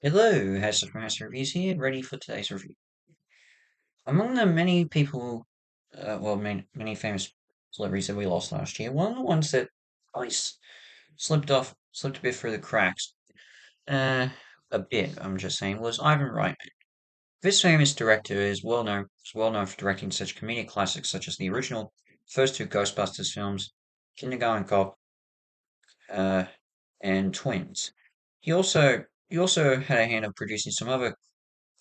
Hello, House Reviews here, ready for today's review. Among the many people, many famous celebrities that we lost last year, one of the ones that I slipped a bit through the cracks, a bit, I'm just saying, was Ivan Reitman. This famous director is well known for directing such comedic classics such as the original first two Ghostbusters films, Kindergarten Cop, uh, and Twins. He also had a hand of producing some other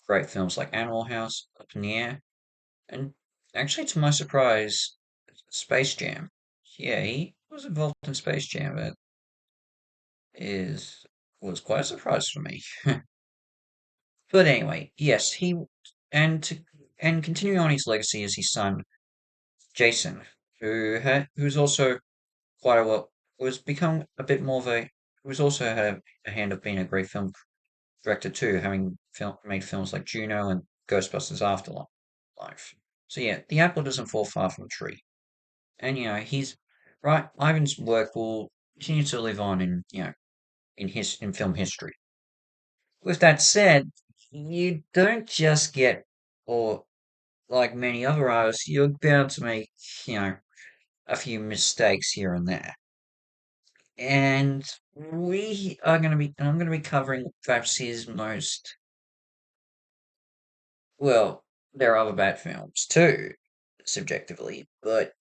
great films like Animal House, Up in the Air, and actually, to my surprise, Space Jam. Yeah, he was involved in Space Jam. That is was quite a surprise for me. But anyway, yes, and to, and continuing on his legacy is his son Jason, who's also quite a well was become a bit more of a who's also had a hand of being a great film director too, having made films like Juno and Ghostbusters Afterlife. So yeah, the apple doesn't fall far from the tree. And he's right. Ivan's work will continue to live on in film history. With that said, you don't just get or like many other artists, you're bound to make you know a few mistakes here and there. And I'm going to be covering perhaps his most well. There are other bad films too, subjectively, but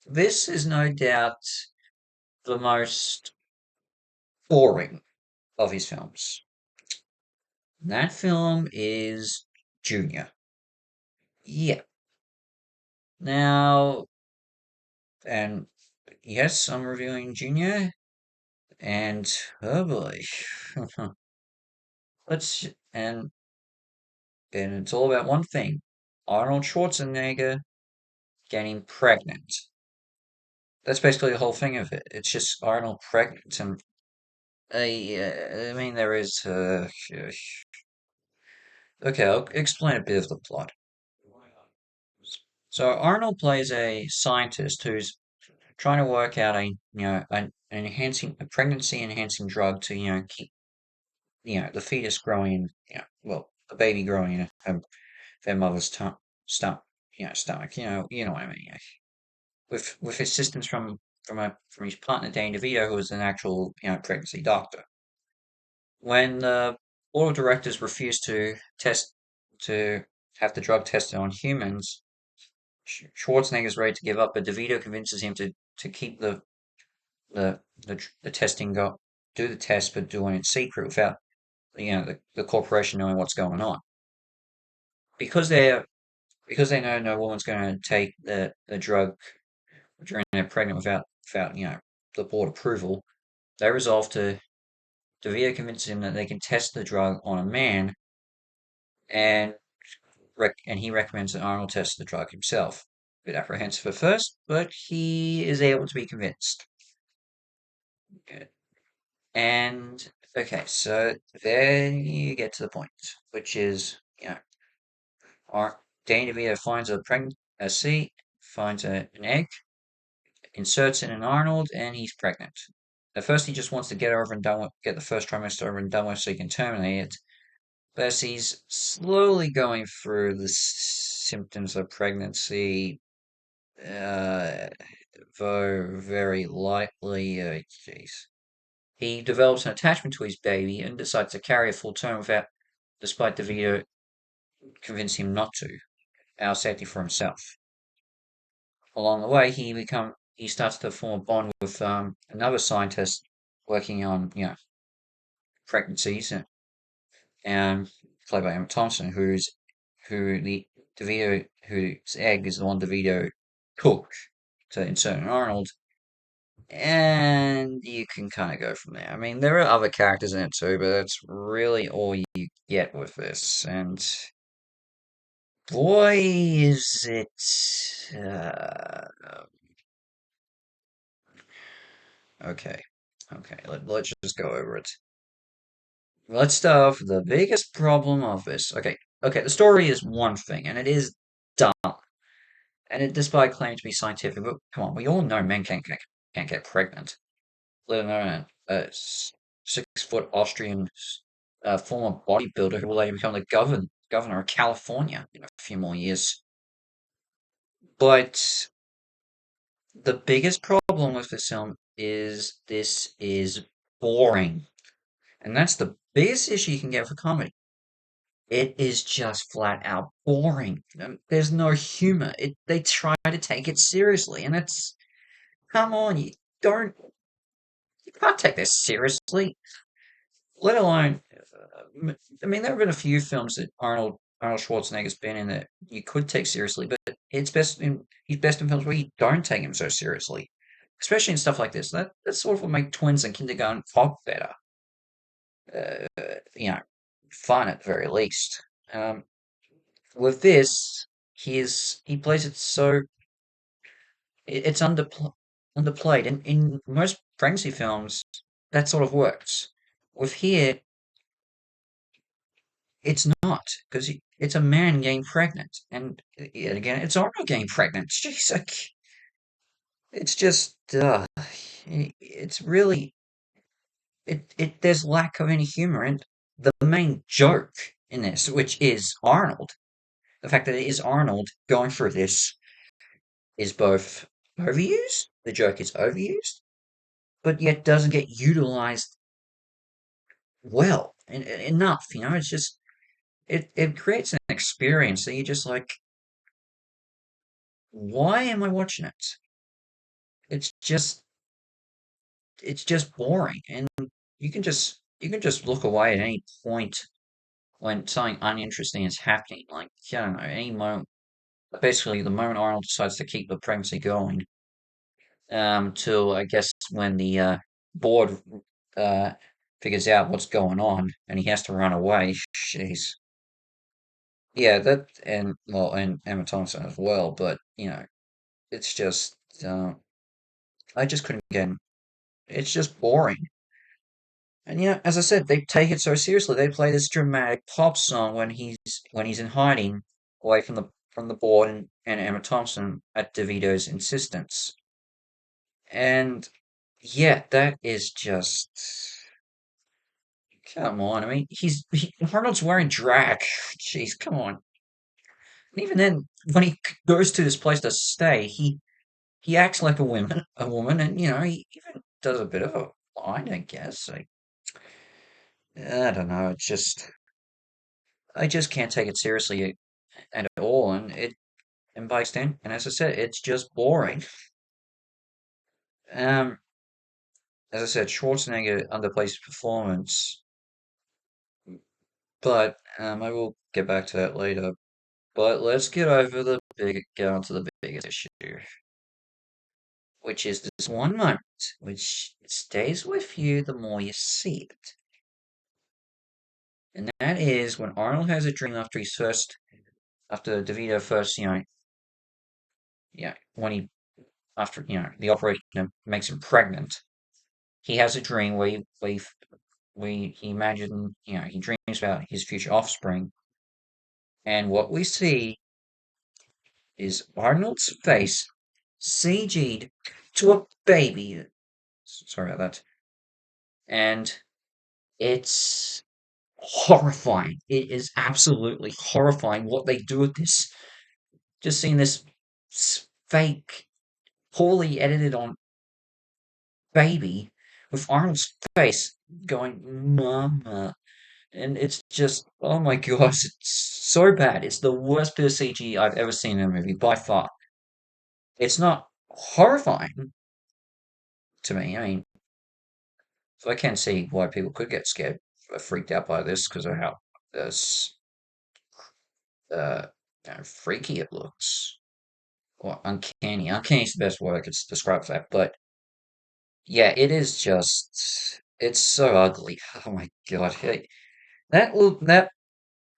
this is no doubt the most boring of his films. That film is Junior. Yeah. Now, and yes, I'm reviewing Junior, and oh boy, let's and it's all about one thing: Arnold Schwarzenegger getting pregnant. That's basically the whole thing of it. It's just Arnold pregnant, and I mean there is. Okay, I'll explain a bit of the plot. So Arnold plays a scientist who's trying to work out a pregnancy enhancing drug to keep the fetus growing in the baby growing in their mother's stomach stomach you know what I mean with assistance from his partner Dane DeVito, who is an actual pregnancy doctor. When the board of directors refused to have the drug tested on humans, Schwarzenegger's ready to give up, but DeVito convinces him to keep the testing go do the test, but do it in secret without the corporation knowing what's going on. Because they know no woman's going to take the drug during they're pregnant without the board approval. They resolve to DeVito convinces him that they can test the drug on a man, and and he recommends that Arnold test the drug himself. A bit apprehensive at first, but he is able to be convinced. Good. And okay, so then you get to the point, which is, Danny DeVito finds a seed, finds an egg, inserts it in Arnold, and he's pregnant. At first, he just wants to get the first trimester over and done with so he can terminate it. But as he's slowly going through the symptoms of pregnancy, uh, though very lightly, jeez, he develops an attachment to his baby and decides to carry a full term despite DeVito convincing him not to, out of safety for himself. Along the way, he starts to form a bond with another scientist working on pregnancies and played by Emma Thompson, who the DeVito whose egg is the one DeVito took to insert in Arnold, and you can kind of go from there. I mean, there are other characters in it too, but that's really all you get with this, and boy, is it okay. Okay, let's just go over it. Let's start off with the biggest problem of this. Okay, the story is one thing, and it is dumb. And it, despite claiming to be scientific, but come on, we all know men can't get pregnant, let alone a 6 foot Austrian a former bodybuilder who will later become the governor of California in a few more years. But the biggest problem with this film is this is boring. And that's the biggest issue you can get for comedy. It is just flat out boring. There's no humor. They try to take it seriously, and it's come on, don't you can't take this seriously. Let alone, I mean, there have been a few films that Arnold Schwarzenegger's been in that you could take seriously, but he's best in films where you don't take him so seriously, especially in stuff like this. That's sort of what make Twins and Kindergarten Cop better. Uh, you know, fun at the very least. Um, with this, he plays it so it's underplayed. In most pregnancy films, that sort of works. With here, it's not because it's a man getting pregnant, and yet again, it's Arnold getting pregnant. Jeez, like, it's just it's really there's lack of any humor, and the main joke in this, which is Arnold, the fact that it is Arnold going through this, is both overused. The joke is overused, but yet doesn't get utilized well and enough. It's just it creates an experience that you're just like, why am I watching it? It's just it's just boring, and you can just look away at any point when something uninteresting is happening. Like, I don't know, any moment. Basically, the moment Arnold decides to keep the pregnancy going, till I guess when the board uh figures out what's going on and he has to run away. Jeez. Yeah, that and well, and Emma Thompson as well, but it's just I just couldn't get. It's just boring. And as I said, they take it so seriously. They play this dramatic pop song when he's in hiding, away from the board and Emma Thompson at DeVito's insistence. And yeah, that is just come on. I mean, Arnold's wearing drag. Jeez, come on. And even then, when he goes to this place to stay, he acts like a woman, and he even does a bit of a line, I guess. I don't know. I just can't take it seriously at all, and by extent, and as I said, it's just boring. Um, as I said, Schwarzenegger underplays his performance, but I will get back to that later. But let's get on to the biggest issue, which is this one moment, which stays with you the more you see it. And that is when Arnold has a dream after DeVito first, when after, the operation makes him pregnant, he has a dream where he imagines, he dreams about his future offspring. And what we see is Arnold's face CG'd to a baby. Sorry about that. And it's horrifying. It is absolutely horrifying what they do with this. Just seeing this fake, poorly edited on baby with Arnold's face going, Mama. And it's just, oh my gosh, it's so bad. It's the worst bit of CG I've ever seen in a movie by far. It's not horrifying to me. I mean, so I can see why people could get scared, freaked out by this because of how this, uh, freaky it looks. Or uncanny. Uncanny is the best word I could describe that. But yeah, it's so ugly. Oh my God. Hey, that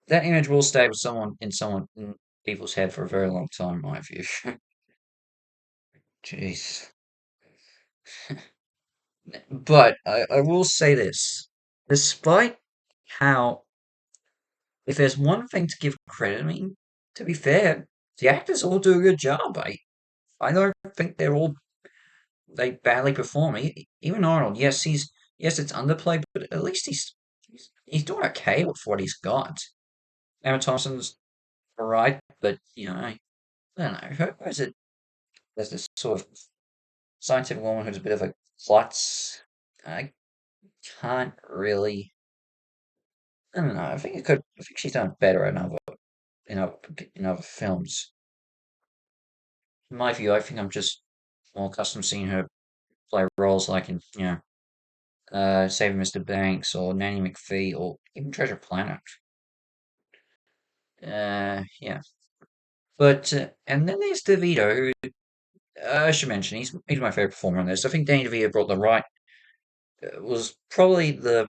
image will stay with someone in people's head for a very long time, in my view. Jeez. But I will say this. Despite how, if there's one thing to give credit, I mean, to be fair, the actors all do a good job. I don't think they badly perform. Even Arnold, yes, it's underplayed, but at least he's doing okay with what he's got. Emma Thompson's alright, but I don't know. Who is it? There's this sort of scientific woman who's a bit of a klutz. I can't really. I don't know. I think it could. I think she's done better in other in other films. In my view, I think I'm just more accustomed to seeing her play roles like in Saving Mr. Banks or Nanny McPhee or even Treasure Planet. Yeah. But and then there's DeVito, who I should mention he's my favorite performer on this. I think Danny DeVito brought the right was probably the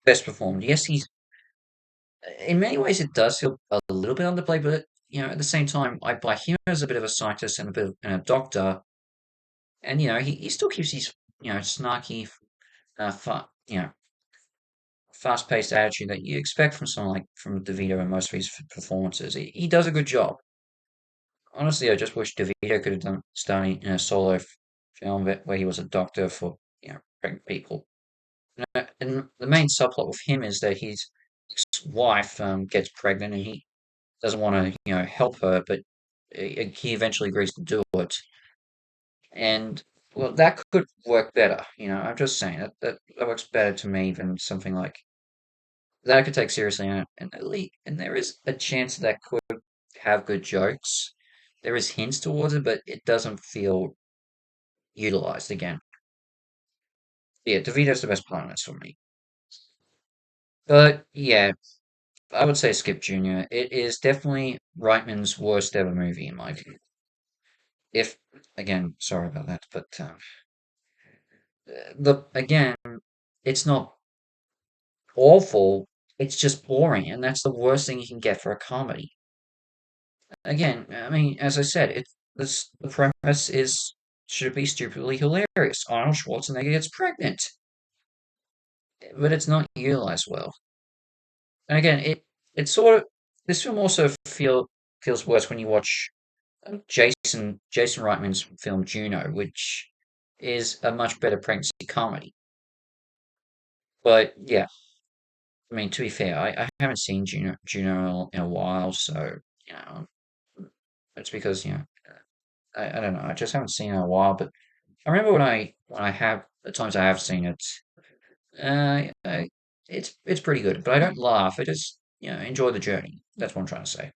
best performed. Yes, he's in many ways it does feel a little bit underplayed, but at the same time, I buy him as a bit of a scientist and and a doctor, and he still keeps his snarky, fa fast-paced attitude that you expect from someone like from DeVito in most of his performances. He does a good job. Honestly, I just wish DeVito could have done starring in a solo film where he was a doctor for pregnant people. And the main subplot with him is that his wife gets pregnant and he doesn't want to help her, but he eventually agrees to do it. And well, that could work better. I'm just saying that works better to me than something like that I could take seriously, and at least, and there is a chance that could have good jokes. There is hints towards it, but it doesn't feel utilized again. Yeah, DeVito's the best part of this for me. But yeah, I would say Skip Jr. It is definitely Reitman's worst ever movie in my view. If again, sorry about that, but the again, it's not awful. It's just boring, and that's the worst thing you can get for a comedy. Again, I mean, as I said, the premise is should be stupidly hilarious. Arnold Schwarzenegger gets pregnant, but it's not utilized well. And again, it sort of this film also feels worse when you watch Jason Reitman's film Juno, which is a much better pregnancy comedy. But yeah, I mean, to be fair, I haven't seen Juno in a while, so you know, it's because I don't know, I just haven't seen it in a while. But I remember when I have the times I have seen it, it's pretty good. But I don't laugh. I just enjoy the journey. That's what I'm trying to say.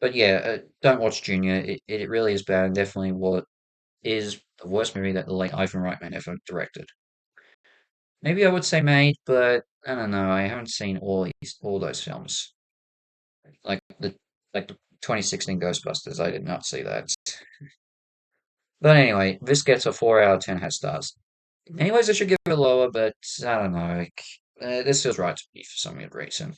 But yeah, don't watch Junior. It really is bad, and definitely what is the worst movie that the late Ivan Reitman ever directed. Maybe I would say made, but I don't know. I haven't seen all those films. Like the 2016 Ghostbusters, I did not see that. But anyway, this gets a 4 out of 10 head stars. Anyways, I should give it lower, but I don't know. This feels right to me for some weird reason.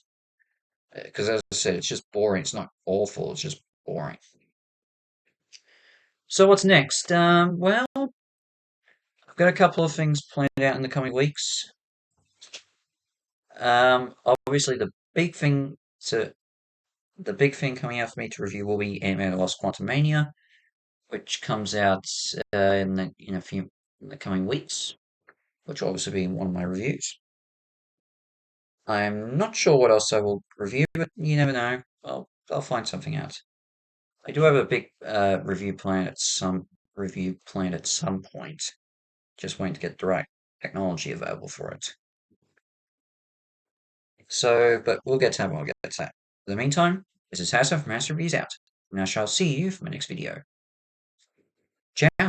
Because as I said, it's just boring. It's not awful. It's just boring. So what's next? Well, I've got a couple of things planned out in the coming weeks. Obviously, to the big thing coming out for me to review will be Ant-Man and the Lost Quantumania, which comes out in a few in the coming weeks, which will obviously be one of my reviews. I'm not sure what else I will review, but you never know. I'll find something out. I do have a big review planned at some point. Just waiting to get the right technology available for it. So, but we'll get to that when we get to that. In the meantime, this is Hassan from Master Reviews out, and I shall see you for my next video. Ciao.